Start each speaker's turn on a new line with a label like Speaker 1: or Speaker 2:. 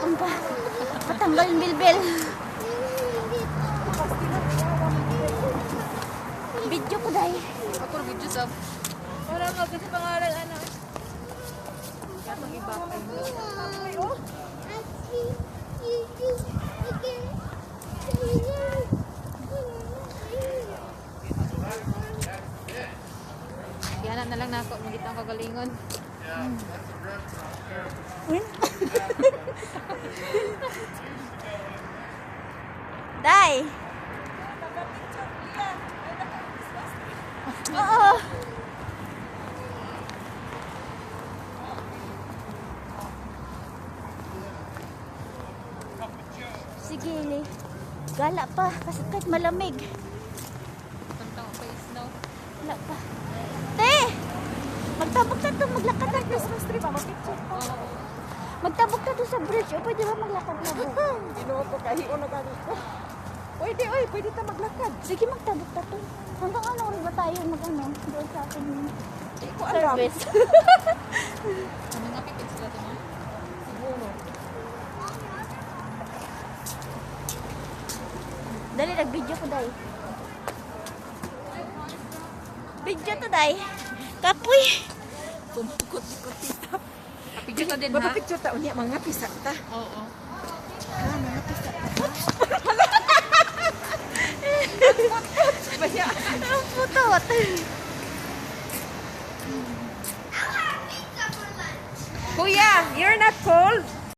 Speaker 1: Doon pa. Patanggal yung bilbil. Video ko dahil.
Speaker 2: Ako video sab. Wala ka kasi pangalan ano. Katong iba ay. Yan na lang nako ngit ang kagalingon.
Speaker 1: Day. Oo. Sige, Li. Gala pa kasi kahit malamig.
Speaker 2: Pantang pa snow.
Speaker 1: Wala pa. Te! Magtabok na to, maglakad na to.
Speaker 3: Christmas tree ba? Mapicture pa.
Speaker 2: Oo.
Speaker 1: Magtabok na to sa bridge. O pwede ba maglakad-labok?
Speaker 3: Ginoo ko kahiyo na ganit ko. Pwede, oy, pwede ta maglakad.
Speaker 1: Sige, magtabok na to. Hanggang ano rin ba tayo mag-ano? Doon sa ating
Speaker 3: Di ko alam.
Speaker 1: service.
Speaker 2: Ano nga pipit sila to mo?
Speaker 3: Siguro.
Speaker 1: Dali, nag-video ko, Day. Video to, Day. Kapoy.
Speaker 2: Kumukot-ikot tita. Kapigyo ka din ha?
Speaker 3: Mapapicture ta unya mga pisa ta.
Speaker 2: Oo.
Speaker 3: Ah, mga pisa ta.